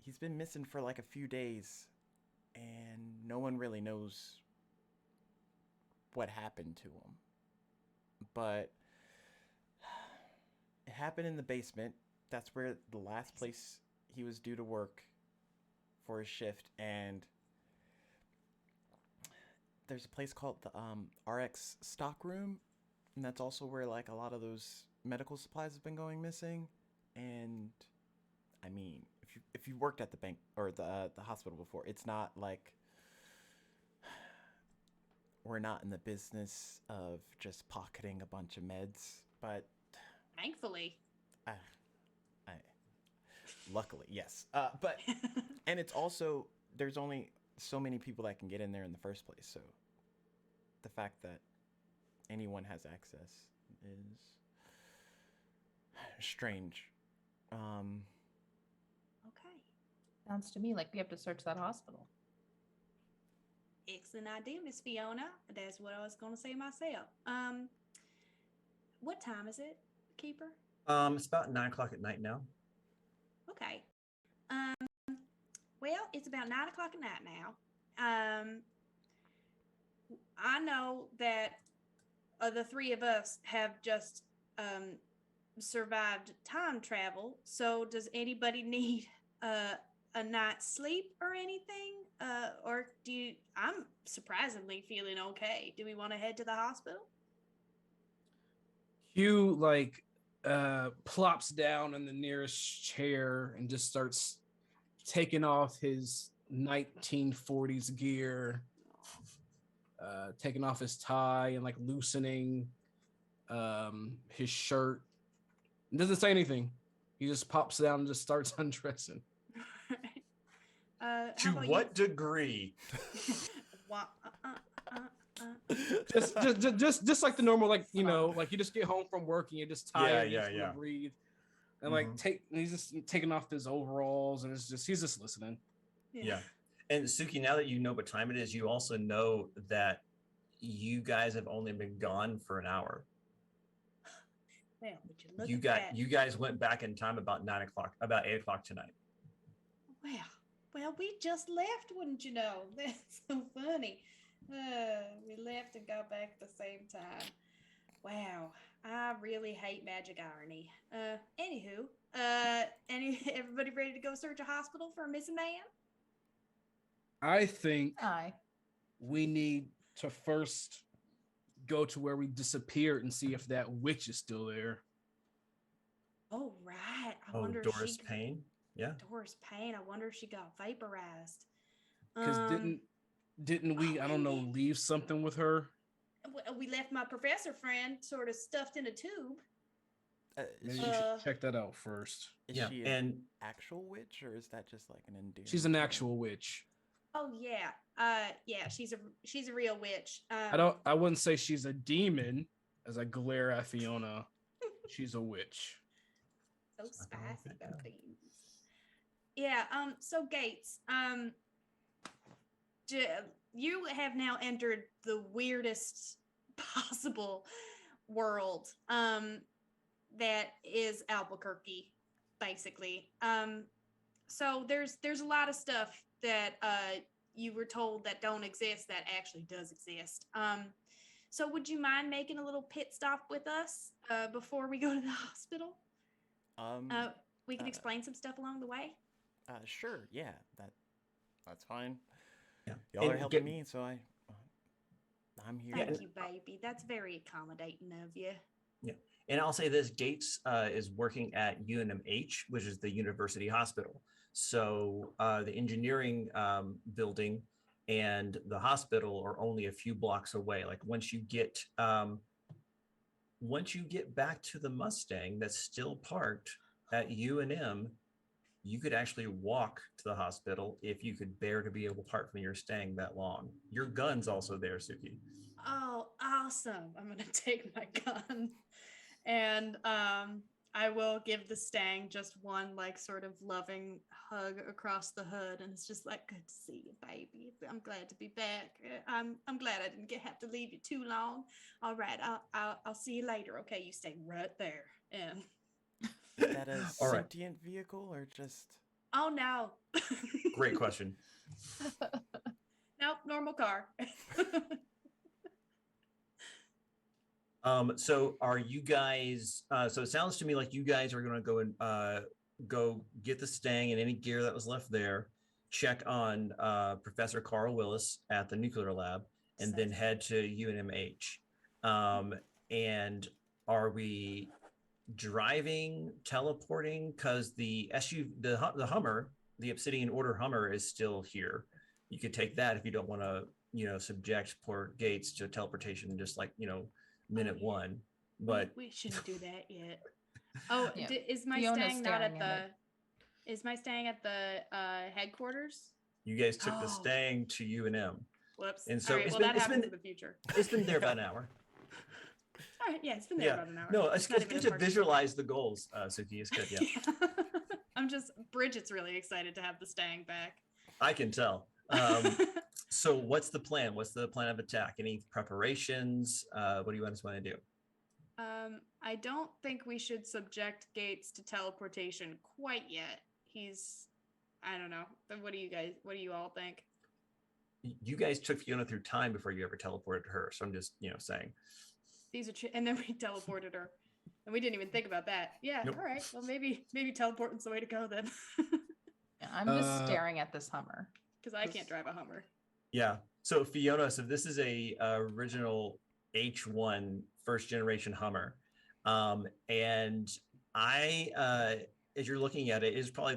he's been missing for like a few days, and no one really knows what happened to him. But it happened in the basement. That's where the last place he was due to work for his shift, and there's a place called the RX stock room, and that's also where like a lot of those medical supplies have been going missing. And I mean, if you worked at the bank or the hospital before, it's not like we're not in the business of just pocketing a bunch of meds, but Thankfully. Luckily, yes. But and it's also, there's only so many people that can get in there in the first place. So the fact that anyone has access is strange. Okay. Sounds to me like we have to search that hospital. Excellent idea, Miss Fiona. That's what I was going to say myself. What time is it, Keeper? It's about 9 o'clock at night now. Okay. Well, it's about 9 o'clock at night now. I know that the three of us have just survived time travel. So does anybody need a night's sleep or anything? Or do you? I'm surprisingly feeling okay. Do we want to head to the hospital? Hugh like plops down in the nearest chair and just starts taking off his 1940s gear, taking off his tie and like loosening his shirt. He doesn't say anything. He just pops down and just starts undressing. To what degree? just like the normal, like, you know, like you just get home from work and you just tired, you just want to breathe, and like he's just taking off his overalls and he's just listening. Yeah. And Suki, now that you know what time it is, you also know that you guys have only been gone for an hour. Well, would you look at that? You guys went back in time about 9 o'clock, about 8 o'clock tonight. Well, we just left, wouldn't you know? That's so funny. We left and got back at the same time. Wow, I really hate magic irony. Anywho, everybody ready to go search a hospital for a missing man? I think Aye. we need to first go to where we disappeared and see if that witch is still there. Oh, right. I Oh, wonder Doris if Payne? Yeah. Doris Payne. I wonder if she got vaporized. Because didn't we, I don't know, leave something with her? We left my professor friend sort of stuffed in a tube. Maybe you should check that out first. Is she an actual witch, or is that just like an endearing? She's an actual witch. Oh yeah, yeah. She's a real witch. I wouldn't say she's a demon. As I glare at Fiona, she's a witch. So spicy about things. Yeah. So Gates. You have now entered the weirdest possible world. That is Albuquerque, basically. So there's a lot of stuff that you were told that don't exist that actually does exist. So would you mind making a little pit stop with us before we go to the hospital? We can explain some stuff along the way. Sure. Yeah, that's fine. Yeah. Y'all are helping me, so I'm here. Thank you, baby. That's very accommodating of you. Yeah. And I'll say this, Gates is working at UNMH, which is the university hospital. So the engineering building and the hospital are only a few blocks away. Like once you get back to the Mustang that's still parked at UNM, you could actually walk to the hospital if you could bear to be able to park when you're staying that long. Your gun's also there, Suki. Oh, awesome. I'm going to take my gun and I will give the Stang just one like sort of loving hug across the hood, and it's just like, good to see you, baby. I'm glad to be back. I'm glad I didn't have to leave you too long. All right, I'll see you later. Okay, you stay right there. And is that a sentient vehicle or just? Oh no. Great question. Nope, normal car. So are you guys, so it sounds to me like you guys are going to go and go get the Stang and any gear that was left there, check on Professor Carl Willis at the nuclear lab, and then head to UNMH. And are we driving, teleporting? Because the the Hummer, the Obsidian Order Hummer is still here. You could take that if you don't want to, subject poor Gates to teleportation, just like, minute one. But we shouldn't do that yet. Oh, Yeah. Is my Stang not at the? Is my Stang at the headquarters? you guys took the Stang to UNM. Whoops. And so all right, well, that happens in the future. It's been there about an hour. All right, yeah, it's been there about an hour. No, it's not good even to a part of visualize the goals, Suki. It's good, yeah. Bridget's really excited to have the Stang back. I can tell. So what's the plan? What's the plan of attack? Any preparations? What do you guys want to do? I don't think we should subject Gates to teleportation quite yet. I don't know. What do you all think? you guys took Fiona through time before you ever teleported her. So I'm just, saying. These are and then we teleported her, and we didn't even think about that. Yeah, Nope. all right. Well, maybe teleporting's the way to go then, Yeah, I'm just staring at this Hummer. because I can't drive a Hummer. Yeah. So Fiona, this is a original H1 first generation Hummer. And as you're looking at it, is probably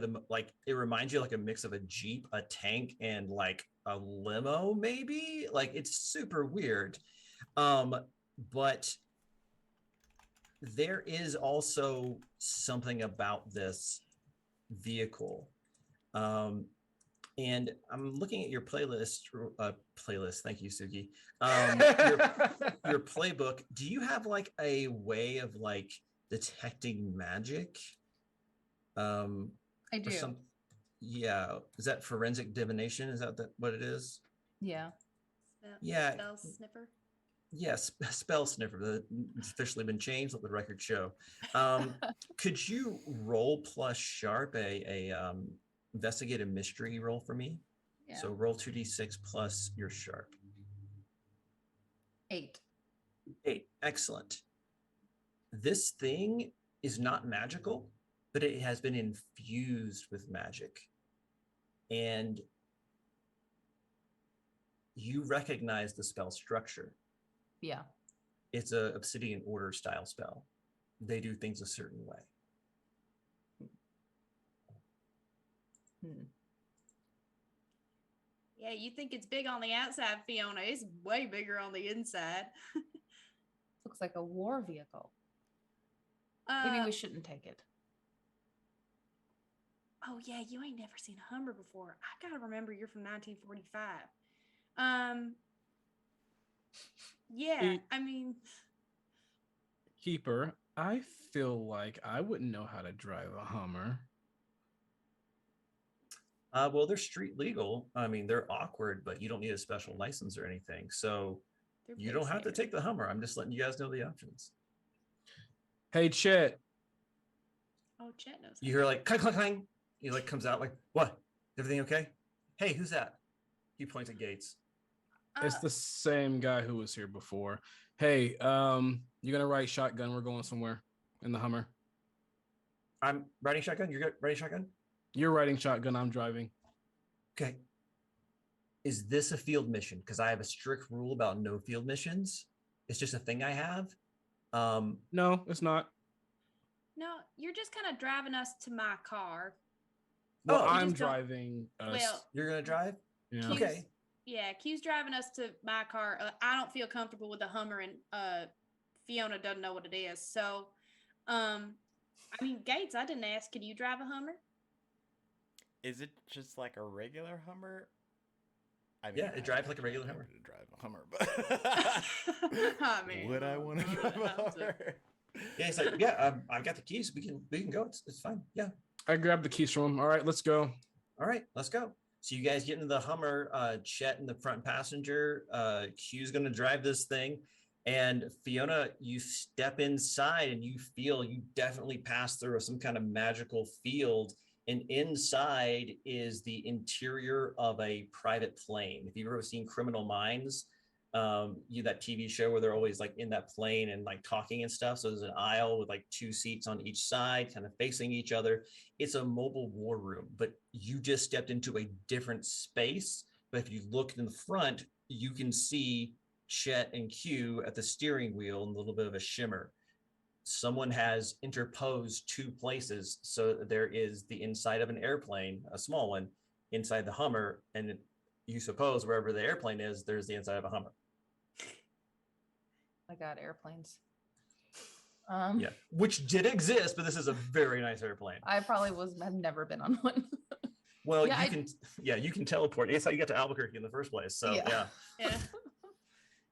it reminds you like a mix of a Jeep, a tank, and like a limo, maybe. Like it's super weird. But there is also something about this vehicle. And I'm looking at your playlist. Thank you, Suki. Your playbook. Do you have like a way of like detecting magic? I do. Yeah. Is that forensic divination? Is that what it is? Yeah. Yeah. Spell sniffer. Yes, spell sniffer. It's officially been changed. Let the record show. Could you roll plus sharp a investigate a mystery roll for me? Yeah. So roll 2d6 plus your sharp. 8. 8. Excellent. This thing is not magical, but it has been infused with magic. And you recognize the spell structure. Yeah. It's a obsidian order style spell. They do things a certain way. Yeah, you think it's big on the outside, Fiona. It's way bigger on the inside. Looks like a war vehicle. Maybe we shouldn't take it. Oh yeah, you ain't never seen a Hummer before. I gotta remember you're from 1945. Yeah, I mean, Keeper, I feel like I wouldn't know how to drive a Hummer. Well, they're street legal. I mean, they're awkward, but you don't need a special license or anything. So you don't have to take the Hummer. I'm just letting you guys know the options. Hey, Chet. Oh, Chet knows. You hear like clang, clang, clang. He like comes out like, what? Everything okay? Hey, who's that? He points at Gates. It's the same guy who was here before. Hey, you gonna ride shotgun? We're going somewhere in the Hummer. I'm riding shotgun. You're riding shotgun? You're riding shotgun. I'm driving. Okay. Is this a field mission? Because I have a strict rule about no field missions. It's just a thing I have. No, it's not. No, you're just kind of driving us to my car. Well, Oh, I'm driving us. Well, you're gonna drive? Yeah. Q's, Okay. Yeah, Q's driving us to my car. I don't feel comfortable with the Hummer, and Fiona doesn't know what it is. So, I mean, Gates, I didn't ask. Can you drive a Hummer? Is it just like a regular Hummer? I Yeah, it drives like a regular Hummer. To drive a Hummer, but I mean, would I want to drive a Hummer? Yeah, he's like, yeah, I've got the keys. We can go. It's fine. Yeah. I grabbed the keys from him. All right, let's go. All right, let's go. So you guys get into the Hummer, Chet in the front passenger, Q's gonna drive this thing. And Fiona, you step inside and you definitely pass through some kind of magical field. And inside is the interior of a private plane. If you've ever seen Criminal Minds, that TV show where they're always like in that plane and like talking and stuff. So there's an aisle with like 2 seats on each side, kind of facing each other. It's a mobile war room, but you just stepped into a different space. But if you look in the front, you can see Chet and Q at the steering wheel and a little bit of a shimmer. Someone has interposed 2 places. So there is the inside of an airplane, a small one, inside the Hummer. And you suppose wherever the airplane is, there's the inside of a Hummer. I got airplanes. Yeah, which did exist, but this is a very nice airplane. I probably have never been on one. Well, yeah, you can teleport. That's how you get to Albuquerque in the first place. So yeah.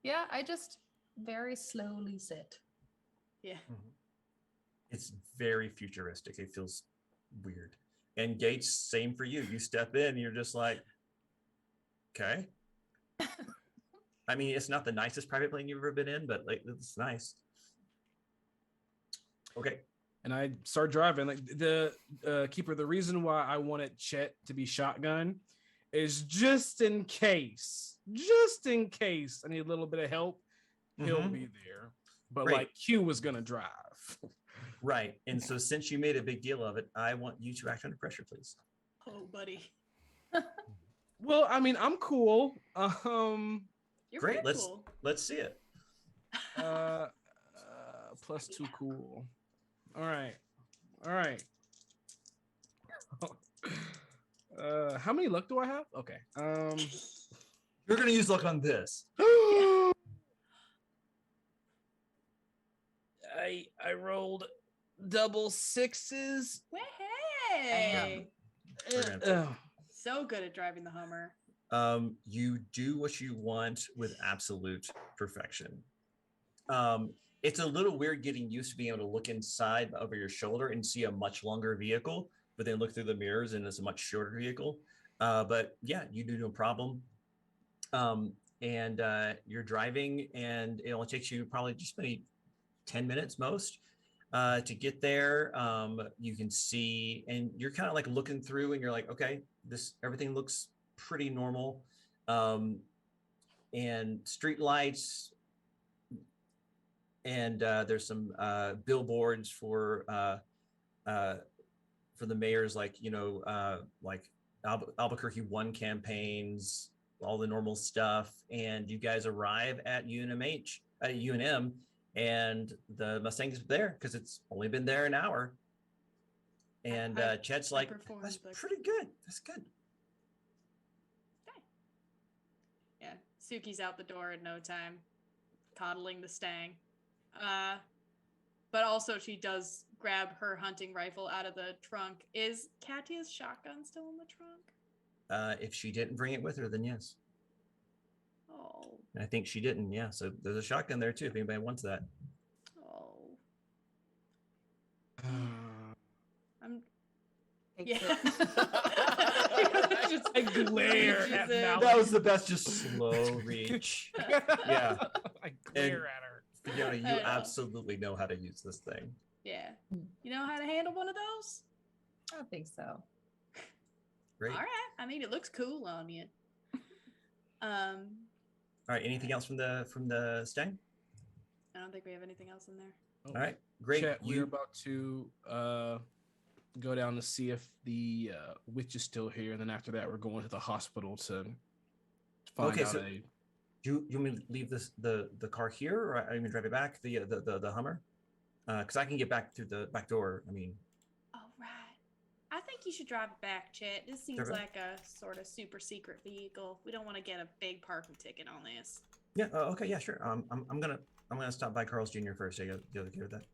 Yeah, I just very slowly sit. Yeah. It's very futuristic. It feels weird. And Gates, same for you. You step in, you're just like, okay. I mean, it's not the nicest private plane you've ever been in, but like it's nice. Okay. And I start driving. Like the Keeper, the reason why I wanted Chet to be shotgun is just in case I need a little bit of help, he'll Mhm. be there. But Great. like Q was gonna drive. Right. And so since you made a big deal of it, I want you to act under pressure, please. Oh, buddy. Well, I mean, I'm cool. You're Great. very cool. Let's see it. +2 cool. All right. How many luck do I have? Okay. You're gonna use luck on this. I rolled double sixes. Hey. We're gonna So good at driving the Hummer. You do what you want with absolute perfection. It's a little weird getting used to being able to look inside over your shoulder and see a much longer vehicle, but then look through the mirrors and it's a much shorter vehicle. But yeah, you do no problem. And you're driving, and it only takes you probably just maybe 10 minutes most to get there. You can see, and you're kind of like looking through, and you're like, okay, everything looks pretty normal. And street lights, and there's some billboards for the mayor's, like, like Albuquerque One campaigns, all the normal stuff. And you guys arrive at UNM, and the Mustang is there because it's only been there an hour. And Chet's like, that's pretty good. That's good. Okay. Yeah, Suki's out the door in no time, coddling the Stang. But also she does grab her hunting rifle out of the trunk. Is Katya's shotgun still in the trunk? If she didn't bring it with her, then yes. Oh. And I think she didn't. Yeah. So there's a shotgun there too, if anybody wants that. Oh. I'm. Takes Yeah. it. Just like glare at Mallory. That was the best, just slow reach. Yeah. I glare at her. Fiona, you I know. absolutely know how to use this thing. Yeah. You know how to handle one of those? I don't think so. Great. All right. I mean, it looks cool on you. All right. Anything else from the Stang? I don't think we have anything else in there. Oh, All right. Great. Chet, we're about to go down to see if the witch is still here, and then after that, we're going to the hospital to find Okay, out. so do you want me to leave the car here, or I even drive it back, the Hummer? Because I can get back through the back door. I mean. All right. I think you should drive it back, Chet. This seems Okay. like a sort of super secret vehicle. We don't want to get a big parking ticket on this. Yeah. Okay. Yeah. Sure. I'm gonna stop by Carl's Jr. first. You okay with that?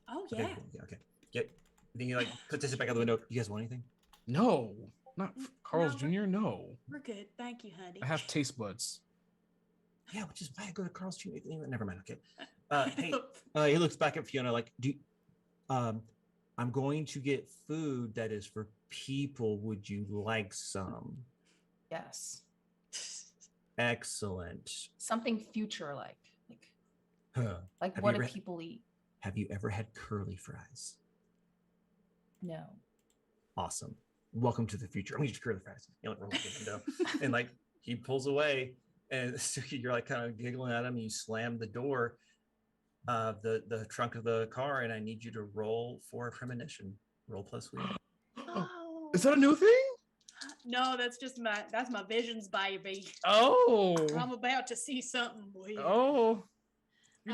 Oh, Okay. yeah. Cool. Yeah. Okay. Get. Then you like put this back out the window. You guys want anything? No, not Carl's No, Jr. No, We're good. Thank you, honey. I have taste buds. Yeah. Which is why I go to Carl's Jr. Never mind. Okay. Hey. He looks back at Fiona like, I'm going to get food that is for people. Would you like some? Yes. Excellent. Something future like Huh. like Have what you do read- people eat? Have you ever had curly fries? No. Awesome. Welcome to the future. I'm gonna get you curly fries. You know, like, roll up the window. And like he pulls away, and Suki, you're like kind of giggling at him. And you slam the door of the trunk of the car, and I need you to roll for a premonition. Roll plus wheel. Oh. Is that a new thing? No, that's just that's my visions, baby. Oh, I'm about to see something weird. oh. You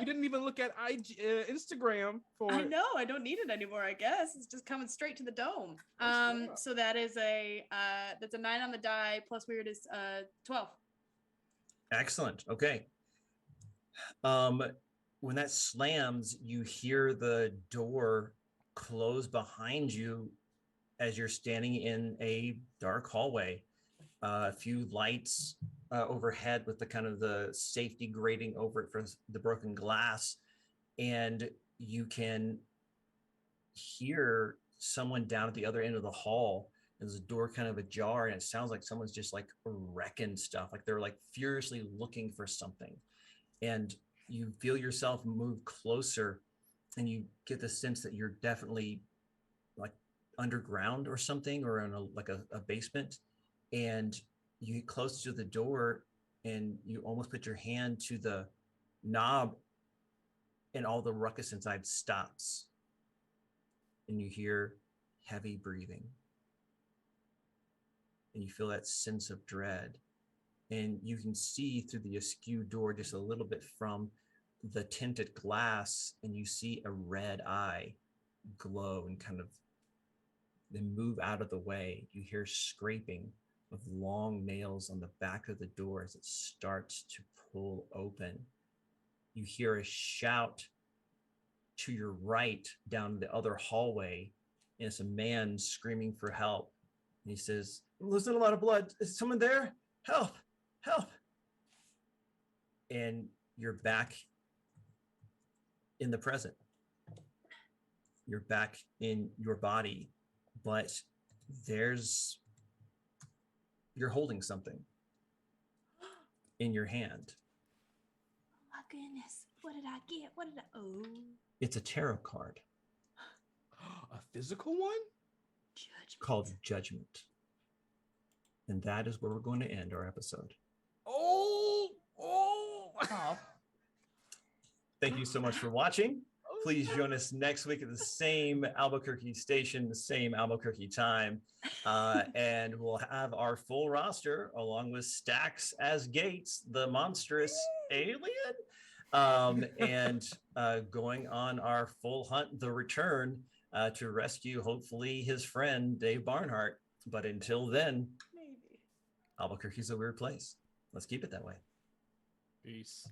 didn't even look at Instagram for I it. know. I don't need it anymore. I guess it's just coming straight to the dome. That's So that is that's a 9 on the die. Plus weird is 12. Excellent. Okay. When that slams, you hear the door close behind you as you're standing in a dark hallway. A few lights overhead with the kind of the safety grating over it for the broken glass, and you can hear someone down at the other end of the hall. There's a door kind of ajar, and it sounds like someone's just like wrecking stuff, like they're like furiously looking for something. And you feel yourself move closer, and you get the sense that you're definitely like underground or something, or in a basement. and you get close to the door and you almost put your hand to the knob, and all the ruckus inside stops. And you hear heavy breathing. And you feel that sense of dread. And you can see through the askew door just a little bit from the tinted glass, and you see a red eye glow and kind of then move out of the way. You hear scraping of long nails on the back of the door as it starts to pull open. You hear a shout to your right down the other hallway, and it's a man screaming for help. And he says, "I'm losing a lot of blood. Is someone there? Help, help." And you're back in the present. You're back in your body, but you're holding something in your hand. Oh my goodness. What did I get? Oh. It's a tarot card A physical one? Judgment. called Judgment. And that is where we're going to end our episode. Oh. Thank you so much for watching. Please join us next week at the same Albuquerque station, the same Albuquerque time. And we'll have our full roster along with Stax as Gates, the monstrous alien, and going on our full hunt, The Return, to rescue, hopefully, his friend, Dave Barnhart. But until then, Maybe. Albuquerque's a weird place. Let's keep it that way. Peace.